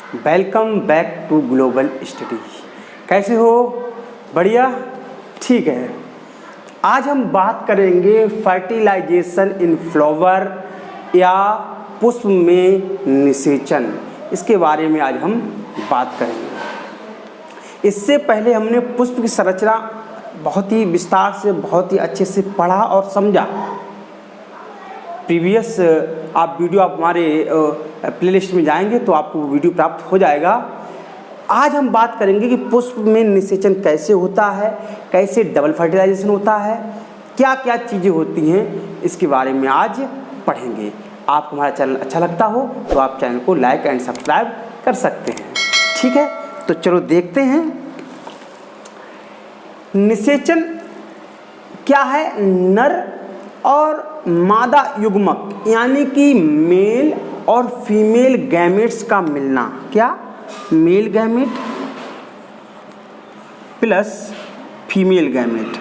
Welcome back to Global Study. कैसे हो? बढ़िया, ठीक है। आज हम बात करेंगे फर्टिलाइजेशन इन फ्लावर या पुष्प में निषेचन, इसके बारे में आज हम बात करेंगे। इससे पहले हमने पुष्प की संरचना बहुत ही विस्तार से, बहुत ही अच्छे से पढ़ा और समझा। प्रीवियस आप हमारे प्लेलिस्ट में जाएंगे तो आपको वो वीडियो प्राप्त हो जाएगा। आज हम बात करेंगे कि पुष्प में निषेचन कैसे होता है, कैसे डबल फर्टिलाइजेशन होता है, क्या क्या चीज़ें होती हैं, इसके बारे में आज पढ़ेंगे। आपको हमारा चैनल अच्छा लगता हो तो आप चैनल को लाइक एंड सब्सक्राइब कर सकते हैं, ठीक है। तो चलो देखते हैं निषेचन क्या है। नर और मादा युग्मक यानी कि मेल और फीमेल गैमेट्स का मिलना, क्या? Male gamete plus female gamete,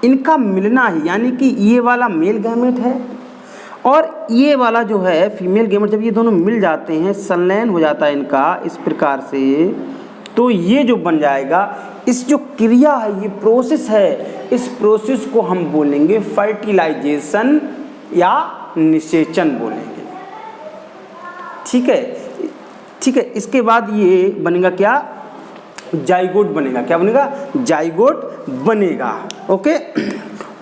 इनका मिलना ही, यानी कि ये वाला मेल गैमेट है और ये वाला जो है फीमेल गैमेट, जब ये दोनों मिल जाते हैं, संलयन हो जाता है इनका इस प्रकार से, तो ये जो बन जाएगा, इस जो क्रिया है, ये प्रोसेस है, इस प्रोसेस को हम बोलेंगे फर्टिलाइजेशन या निषेचन बोलेंगे, ठीक है। ठीक है, इसके बाद ये बनेगा क्या? जाइगोट बनेगा। क्या बनेगा? जाइगोट बनेगा, ओके।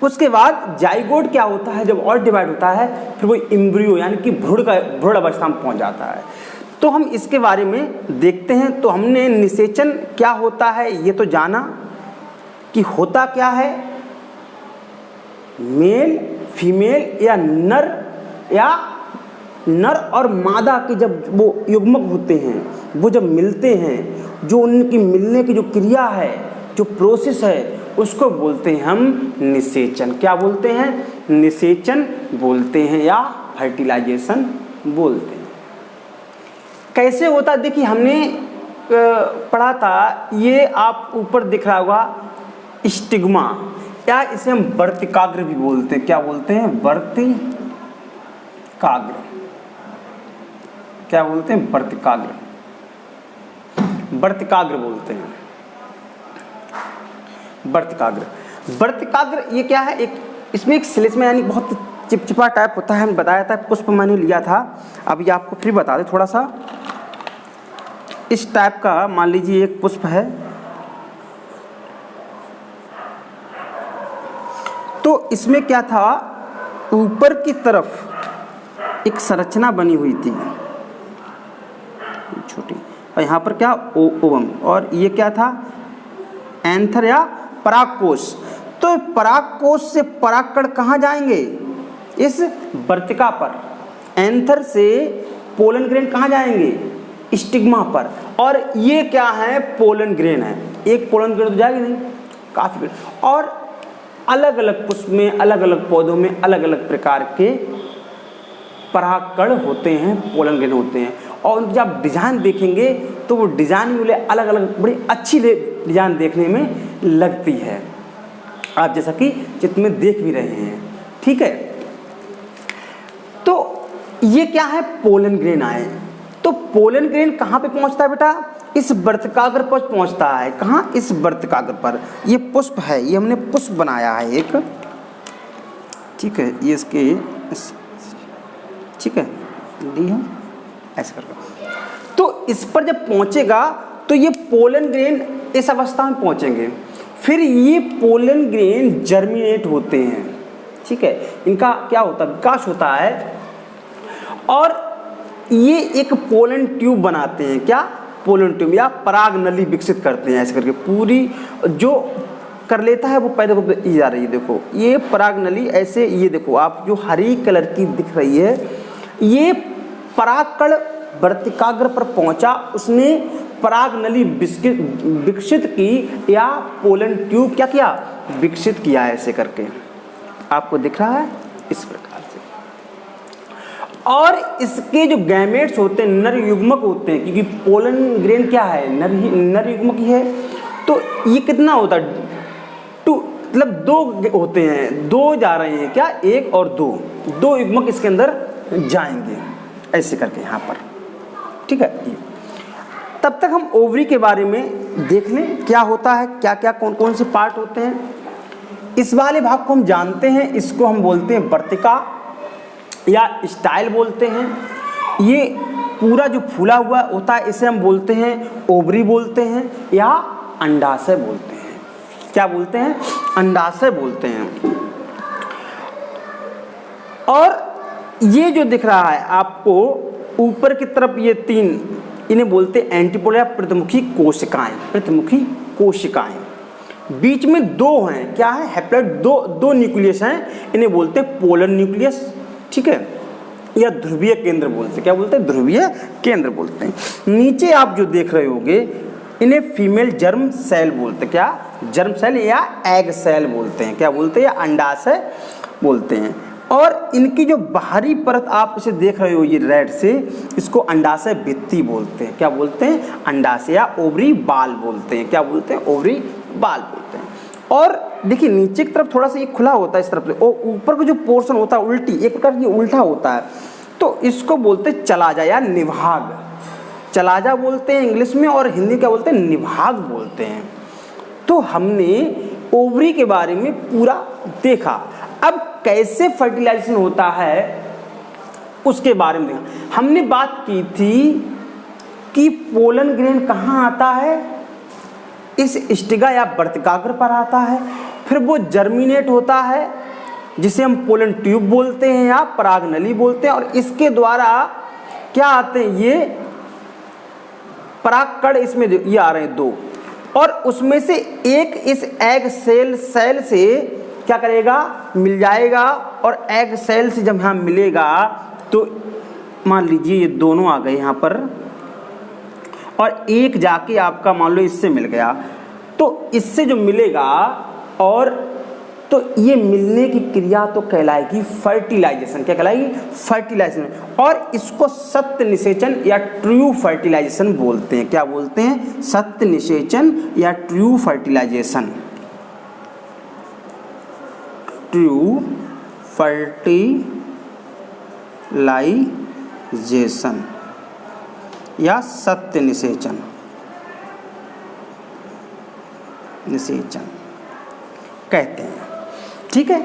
उसके बाद जाइगोट क्या होता है? जब और डिवाइड होता है फिर वो एम्ब्रियो यानी कि भ्रूण अवस्था में पहुंच जाता है। तो हम इसके बारे में देखते हैं। तो हमने निषेचन क्या होता है ये तो जाना कि होता क्या है। मेल, फीमेल या नर और मादा के जब वो युग्मक होते हैं, वो जब मिलते हैं, जो उनकी मिलने की जो क्रिया है, जो प्रोसेस है, उसको बोलते हैं हम निषेचन। क्या बोलते हैं? निषेचन बोलते हैं या फर्टिलाइजेशन बोलते हैं। कैसे होता? देखिए, हमने पढ़ा था, ये आप ऊपर दिख रहा होगा स्टिग्मा, या इसे हम वर्तिकाग्र भी बोलते हैं। क्या बोलते हैं? वर्तिकाग्र। क्या बोलते हैं? वर्तिकाग्र। वर्तिकाग्र बोलते हैं। वर्तिकाग्र ये क्या है? इसमें एक श्लेष्मा यानी बहुत चिपचिपा टाइप होता है। हमने बताया था, पुष्प मैंने लिया था, अभी आपको फिर बता दें थोड़ा सा। इस टाइप का मान लीजिए एक पुष्प है, तो इसमें क्या था? ऊपर की तरफ एक संरचना बनी हुई थी छोटी, और यहाँ पर क्या? ओवम, और ये क्या था? एंथर या परागकोश। तो परागकोश से परागकण कहाँ जाएंगे? इस वर्तिका पर। एंथर से पोलन ग्रेन कहाँ जाएंगे? स्टिग्मा पर। और ये क्या है? पोलन ग्रेन है। एक पोलन ग्रेन तो जाएगी नहीं, काफी। और अलग अलग पुष्प में, अलग अलग पौधों में अलग अलग प्रकार के परागकण होते हैं, पोलन ग्रेन होते हैं। और उनकी जब डिजाइन देखेंगे तो वो डिजाइन वाले अलग अलग बड़ी अच्छी डिजाइन देखने में लगती है, आप जैसा कि चित्र में देख भी रहे हैं, ठीक है। तो ये क्या है? पोलन ग्रेन आए। तो पोलन ग्रेन कहाँ पे पहुंचता है बेटा? इस वर्तिकाग्र पर पहुंचता है। कहाँ? इस वर्तिकाग्र पर। ये पुष्प है, ये हमने पुष्प बनाया है एक, ठीक है। ये इसके, ठीक है, डी है ऐसे करके। तो इस पर जब पहुंचेगा तो ये पोलन ग्रेन इस अवस्था में पहुंचेंगे। फिर ये पोलन ग्रेन जर्मिनेट होते हैं, ठीक है। इनका क्या होता है? विकास होता है, और ये एक पोलन ट्यूब बनाते हैं। क्या? पोलन ट्यूब या पराग नली विकसित करते हैं। ऐसे करके पूरी जो कर लेता है वो पैदा की जा रही है। देखो ये पराग नली ऐसे, ये देखो आप जो हरी कलर की दिख रही है, ये परागकण वर्तिकाग्र पर पहुंचा, उसने पराग नली विकसित की या पोलन ट्यूब क्या किया? विकसित किया। ऐसे करके आपको दिख रहा है इस प्रकार से। और इसके जो गैमेट्स होते हैं, नर युग्मक होते हैं, क्योंकि पोलन ग्रेन क्या है? नर युग्मक ही है। तो ये कितना होता है? मतलब दो होते हैं, दो जा रहे हैं। क्या? एक और दो युग्मक इसके अंदर जाएंगे, ऐसे करके यहाँ पर, ठीक है। तब तक हम ओवरी के बारे में देख लें क्या होता है, क्या क्या कौन कौन से पार्ट होते हैं। इस वाले भाग को हम जानते हैं, इसको हम बोलते हैं वर्तिका या स्टाइल बोलते हैं। ये पूरा जो फूला हुआ होता है इसे हम बोलते हैं ओवरी बोलते हैं या अंडाशय बोलते हैं। क्या बोलते हैं? अंडाशय बोलते हैं। और ये जो दिख रहा है आपको ऊपर की तरफ, ये तीन, इन्हें बोलते हैं एंटीपोडा या प्रतिमुखी कोशिकाएं। प्रतिमुखी कोशिकाएं, बीच में दो हैं, क्या है? हैप्लॉइड, दो न्यूक्लियस हैं, इन्हें बोलते हैं पोलर न्यूक्लियस, ठीक है, या ध्रुवीय केंद्र बोलते हैं। क्या बोलते हैं? ध्रुवीय केंद्र बोलते हैं। नीचे आप जो देख रहे होंगे इन्हें फीमेल जर्म सेल बोलते हैं। क्या? जर्म सेल या एग सेल बोलते हैं। क्या बोलते हैं? या अंडाशय बोलते हैं। और इनकी जो बाहरी परत आप इसे देख रहे हो ये रेड से, इसको अंडाशय भित्ति बोलते हैं। क्या बोलते हैं? अंडाशय या ओवरी बाल बोलते हैं। क्या बोलते हैं? ओवरी बाल बोलते हैं। और देखिए नीचे की तरफ थोड़ा सा ये खुला होता है इस तरफ से, और ऊपर का जो पोर्शन होता है उल्टी, एक प्रकार ये उल्टा होता है, तो इसको बोलते हैं चलाजा या निभाग। चलाजा बोलते हैं इंग्लिश में, और हिंदी क्या बोलते हैं? निभाग बोलते हैं। तो हमने ओवरी के बारे में पूरा देखा। अब कैसे फर्टिलाइजेशन होता है उसके बारे में देखा। हमने बात की थी कि पोलन ग्रेन कहाँ आता है? इस स्टिगा या वर्तिकाग्र पर आता है। फिर वो जर्मिनेट होता है जिसे हम पोलन ट्यूब बोलते हैं या परागनली बोलते हैं, और इसके द्वारा क्या आते हैं? ये परागकण, इसमें ये आ रहे हैं दो, और उसमें से एक इस एग सेल से क्या करेगा? मिल जाएगा। और एग सेल से जब यहाँ मिलेगा तो मान लीजिए ये दोनों आ गए यहाँ पर, और एक जाके आपका मान लो इससे मिल गया, तो इससे जो मिलेगा, और तो ये मिलने की क्रिया तो कहलाएगी फर्टिलाइजेशन। क्या कहलाएगी? फर्टिलाइजेशन। और इसको सत्य निषेचन या ट्रू फर्टिलाइजेशन बोलते हैं। क्या बोलते हैं? सत्य निषेचन या ट्रू फर्टिलाइजेशन। ट्रू फर्टिलाइजेशन या सत्य निषेचन कहते हैं, ठीक है।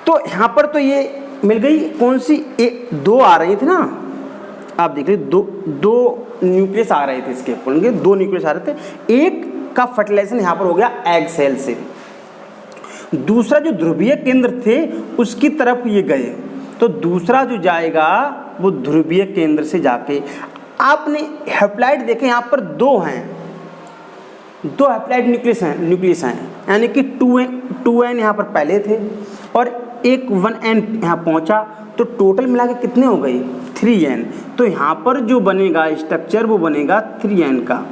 तो यहाँ पर तो ये मिल गई, कौन सी? दो आ रही थी ना, आप देख रहे दो न्यूक्लियस आ रहे थे इसके, दो न्यूक्लियस आ रहे थे। एक का फर्टिलाइजेशन यहाँ पर हो गया एग सेल से, दूसरा जो ध्रुवीय केंद्र थे उसकी तरफ ये गए, तो दूसरा जो जाएगा वो ध्रुवीय केंद्र से जाके, आपने हैप्लॉइड देखे यहाँ पर दो हैं, दो हैप्लॉइड न्यूक्लियस हैं, यानी कि 2n यहाँ पर पहले थे और एक 1n यहाँ पहुँचा, तो टोटल मिला के कितने हो गए? 3n। तो यहाँ पर जो बनेगा स्ट्रक्चर वो बनेगा 3n का,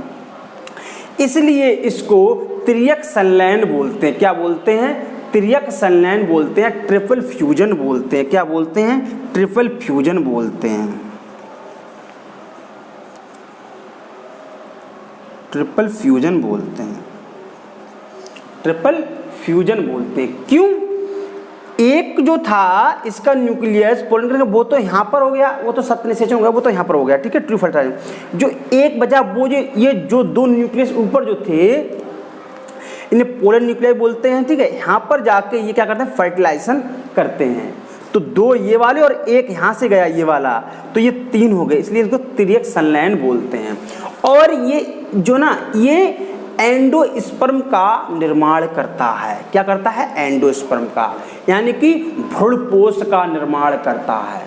इसलिए इसको त्रियक संलयन बोलते हैं। क्या बोलते हैं? त्रियक संलयन बोलते हैं, ट्रिपल फ्यूजन बोलते हैं। क्या बोलते हैं? ट्रिपल फ्यूजन बोलते हैं। ट्रिपल फ्यूजन बोलते हैं, ट्रिपल फ्यूजन बोलते हैं। क्यों? एक जो था इसका न्यूक्लियस पोलन ग्रेन, वो तो यहाँ पर हो गया, वो तो सत्य निषेचन हो गया, वो तो यहाँ पर हो गया, ठीक है, ट्रू फर्टिलाइजेशन। जो एक बचा वो ये जो दो न्यूक्लियस ऊपर जो थे इन्हें पोलर न्यूक्लियाई बोलते हैं, ठीक है। यहाँ पर जाके ये क्या करते हैं? फर्टिलाइजेशन करते हैं। तो दो ये वाले और एक यहाँ से गया ये वाला, तो ये 3 हो गए, इसलिए इसको त्रियक संलयन बोलते हैं। और ये जो ना ये एंडोस्पर्म का निर्माण करता है। क्या करता है? एंडोस्पर्म का, यानी कि भ्रूणपोष का निर्माण करता है।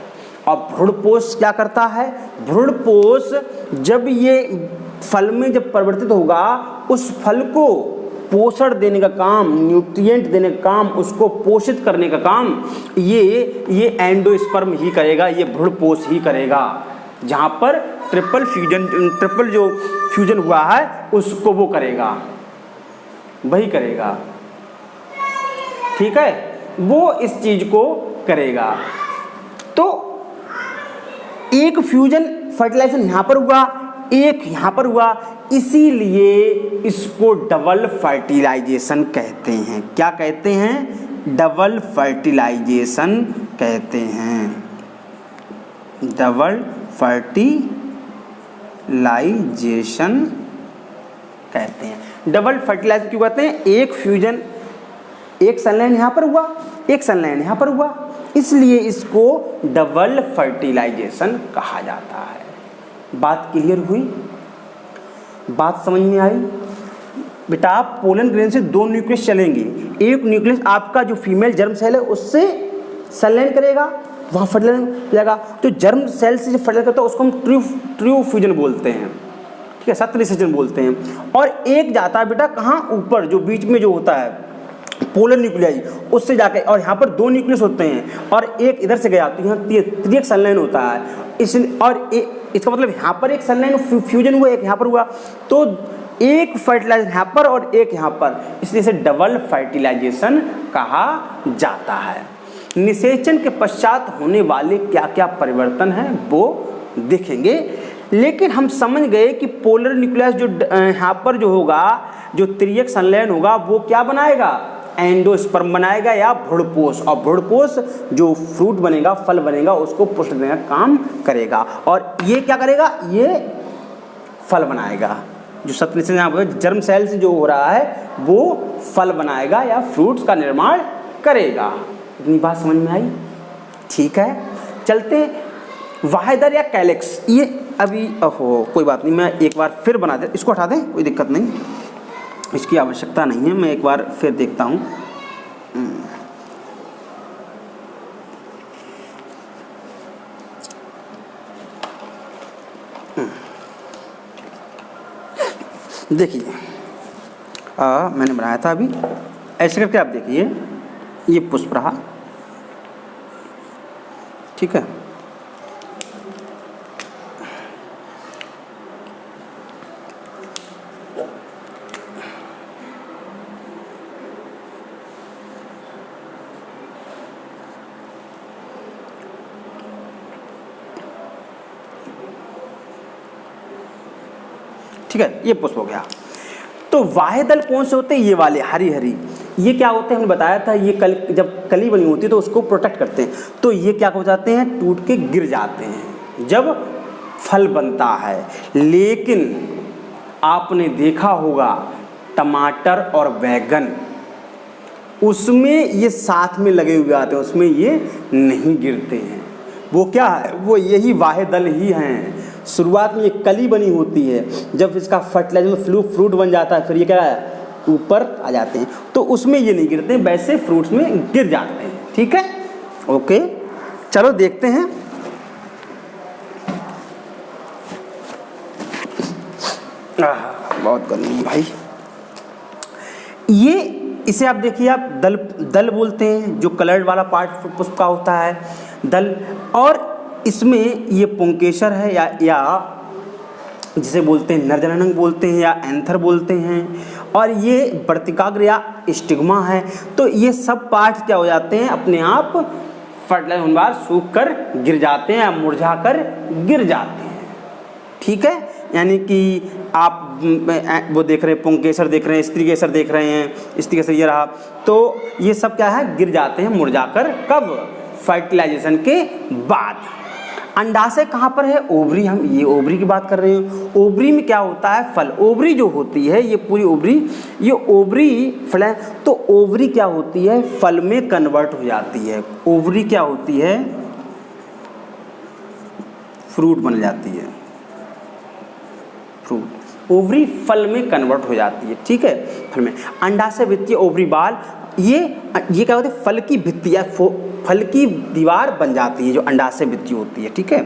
और भ्रूणपोष क्या करता है? भ्रूणपोष जब ये फल में जब परिवर्तित होगा, उस फल को पोषण देने का काम, न्यूट्रिएंट देने का काम, उसको पोषित करने का काम ये एंडोस्पर्म ही करेगा, ये भ्रूणपोष ही करेगा। जहाँ पर ट्रिपल जो फ्यूजन हुआ है उसको वो करेगा, वही करेगा, ठीक है, वो इस चीज को करेगा। तो एक फ्यूजन फर्टिलाइजेशन यहाँ पर हुआ, एक यहाँ पर हुआ, इसीलिए इसको डबल फर्टिलाइजेशन कहते हैं। क्या कहते हैं? डबल फर्टिलाइजेशन कहते हैं। डबल फर्टिलाइजेशन कहते हैं। डबल फर्टिलाइजेशन क्यों कहते हैं? एक फ्यूजन, एक सनलाइन यहाँ पर हुआ, एक सनलाइन यहाँ पर हुआ, इसलिए इसको डबल फर्टिलाइजेशन कहा जाता है। बात क्लियर हुई? बात समझ में आई? बेटा पोलन ग्रेन से दो न्यूक्लियस चलेंगे, एक न्यूक्लियस आपका जो फीमेल जर्म सेल है उससे सनलाइन करेगा, वहाँ फर्टिलाइजेशन जाएगा। जो जर्म सेल से जो फर्टिलाइज करता है उसको हम ट्रू फ्यूजन बोलते हैं, ठीक है, सत्य निषेचन बोलते हैं। और एक जाता है बेटा कहाँ? ऊपर, जो बीच में जो होता है पोलर न्यूक्लियाई, उससे जाके, और यहाँ पर दो न्यूक्लियस होते हैं और एक इधर से गया तो यहाँ त्रिएक सनलाइन होता है। इस और इसका मतलब यहाँ पर एक सनलाइन फ्यूजन हुआ, एक यहाँ पर हुआ, तो एक फर्टिलाइजेशन यहाँ पर और एक यहाँ पर, इसलिए इसे डबल फर्टिलाइजेशन कहा जाता है। निषेचन के पश्चात होने वाले क्या क्या परिवर्तन हैं वो देखेंगे, लेकिन हम समझ गए कि पोलर न्यूक्लियस जो यहाँ पर जो होगा, जो त्रिएक संलयन होगा, वो क्या बनाएगा? एंडोस्पर्म बनाएगा या भ्रूणपोष, और भ्रूणपोष जो फ्रूट बनेगा, फल बनेगा, उसको पुष्ट देने का काम करेगा। और ये क्या करेगा? ये फल बनाएगा। जो सत्य जर्म सेल से जो हो रहा है वो फल बनाएगा या फ्रूट्स का निर्माण करेगा। इतनी बात समझ में आई? ठीक है, चलते हैं। वाहेदर या कैलेक्स, ये अभी ओहो कोई बात नहीं, मैं एक बार फिर बना दे, इसको हटा दें, कोई दिक्कत नहीं, इसकी आवश्यकता नहीं है, मैं एक बार फिर देखता हूँ। देखिए मैंने बनाया था अभी, ऐसे करके आप देखिए, ये पुष्प रहा, ठीक है, ठीक है, ये पुष्प हो गया। तो वाहेदल कौन से होते हैं? ये वाले हरी हरी, ये क्या होते हैं? हमने बताया था, ये जब कली बनी होती है तो उसको प्रोटेक्ट करते हैं, तो ये क्या हो जाते हैं? टूट के गिर जाते हैं जब फल बनता है। लेकिन आपने देखा होगा टमाटर और बैगन, उसमें ये साथ में लगे हुए आते हैं, उसमें ये नहीं गिरते हैं। वो क्या है? वो यही वाहेदल ही हैं। शुरुआत में ये कली बनी होती है, जब इसका फर्टिलाइजर फ्रूट बन जाता है, फिर ये क्या है? ऊपर आ जाते हैं, तो उसमें ये नहीं गिरते, वैसे फ्रूट्स में गिर जाते हैं। ठीक है, ओके, चलो देखते हैं। बहुत गर्मी भाई। ये इसे आप देखिए, आप दल बोलते हैं, जो कलर्ड वाला पार्ट पुष्प का होता है दल, और इसमें ये पुंकेसर है या जिसे बोलते हैं नरजननंग बोलते हैं या एंथर बोलते हैं, और ये वर्तिकाग्र या स्टिग्मा है। तो ये सब पार्ट क्या हो जाते हैं? अपने आप फर्टिलाइजर होने बाद सूख कर गिर जाते हैं या मुरझा कर गिर जाते हैं। ठीक है, यानी कि आप वो देख रहे हैं, पुंकेसर देख रहे हैं, स्त्रीकेसर देख रहे हैं, स्त्रीकेसर ये रहा, तो ये सब क्या है? गिर जाते हैं मुरझाकर। कब? फर्टिलाइजेशन के बाद। अंडाशय कहाँ पर है? ओवरी। हम ये ओवरी की बात कर रहे हैं। ओवरी में क्या होता है? फल। ओवरी जो होती है, ये पूरी ओवरी, ये ओवरी फल है, तो ओवरी क्या होती है? फल में कन्वर्ट हो जाती है। ओवरी क्या होती है? फ्रूट बन जाती है, फ्रूट। ओवरी फल में कन्वर्ट हो जाती है। ठीक है, फल में। अंडाशय भित्ति, ओवरी बाल, ये क्या होता है? फल की भित्ति या फल की दीवार बन जाती है, जो अंडाशय भित्ति होती है। ठीक है,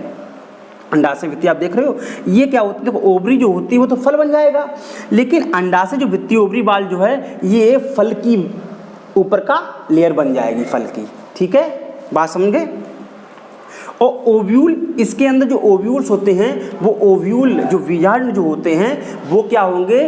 अंडाशय भित्ति आप देख रहे हो, ये क्या होती है? देखो, ओवरी जो होती है वो तो फल बन जाएगा, लेकिन अंडाशय जो भित्ति, ओवरी बाल जो है, ये फल की ऊपर का लेयर बन जाएगी फल की। ठीक है, बात समझ गए? और ओव्यूल, इसके अंदर जो ओव्यूल्स होते हैं, वो ओव्यूल जो वीजाणु जो होते हैं, वो क्या होंगे?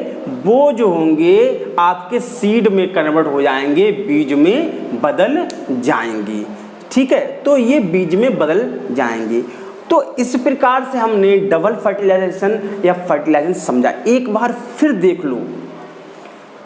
वो जो होंगे आपके सीड में कन्वर्ट हो जाएंगे, बीज में बदल जाएंगी। ठीक है, तो ये बीज में बदल जाएंगे। तो इस प्रकार से हमने डबल फर्टिलाइजेशन या फर्टिलाइजेशन समझा। एक बार फिर देख लो,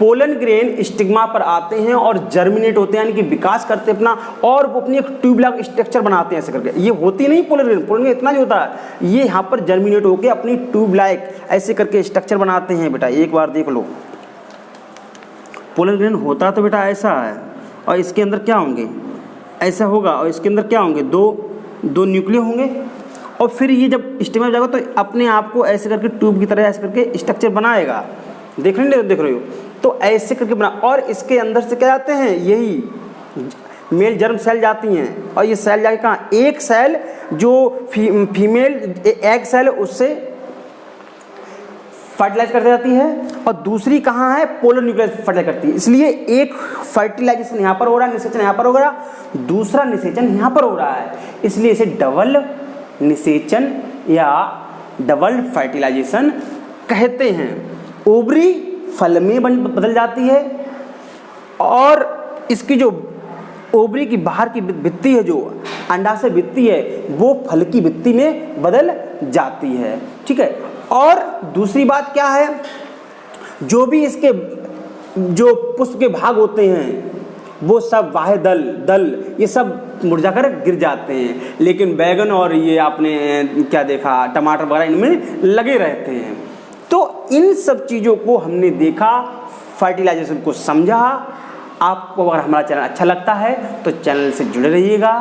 पोलन ग्रेन स्टिग्मा पर आते हैं और जर्मिनेट होते हैं, यानी कि विकास करते हैं अपना, और वो अपनी एक ट्यूब लाइक स्ट्रक्चर बनाते हैं ऐसे करके। ये होती नहीं पोलन ग्रेन इतना नहीं होता है, ये यहाँ पर जर्मिनेट होकर अपनी ट्यूब लाइक ऐसे करके स्ट्रक्चर बनाते हैं। बेटा एक बार देख लो, पोलन ग्रेन होता तो बेटा ऐसा है, और इसके अंदर क्या होंगे, ऐसा होगा, और इसके अंदर क्या होंगे, दो न्यूक्लियस होंगे, और फिर ये जब स्टिग्मा में जाएगा तो अपने आप को ऐसे करके ट्यूब की तरह ऐसे करके स्ट्रक्चर बनाएगा। देख रहे हो, तो ऐसे करके बना, और इसके अंदर से क्या जाते हैं, यही मेल जर्म सेल जाती हैं, और ये सेल जाके कहाँ, एक सेल जो फीमेल एग सेल उससे फर्टिलाइज कर जाती है, और दूसरी कहाँ है, पोलर न्यूक्लियस फर्टिलाइज करती है। इसलिए एक फर्टिलाइजेशन यहाँ पर हो रहा है, निषेचन यहाँ पर हो रहा है, दूसरा निषेचन यहाँ पर हो रहा है, इसलिए इसे डबल निषेचन या डबल फर्टिलाइजेशन कहते हैं। ओवरी फल में बदल जाती है, और इसकी जो ओवरी की बाहर की भित्ति है, जो अंडाशय भित्ति है, वो फल की भित्ति में बदल जाती है। ठीक है, और दूसरी बात क्या है, जो भी इसके जो पुष्प के भाग होते हैं वो सब बाह्य दल ये सब मुरझाकर गिर जाते हैं, लेकिन बैगन और ये आपने क्या देखा, टमाटर वगैरह इनमें लगे रहते हैं। तो इन सब चीज़ों को हमने देखा, फर्टिलाइजेशन को समझा। आपको अगर हमारा चैनल अच्छा लगता है तो चैनल से जुड़े रहिएगा,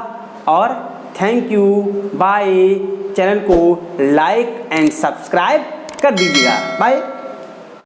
और थैंक यू, बाय। चैनल को लाइक एंड सब्सक्राइब कर दीजिएगा। बाय।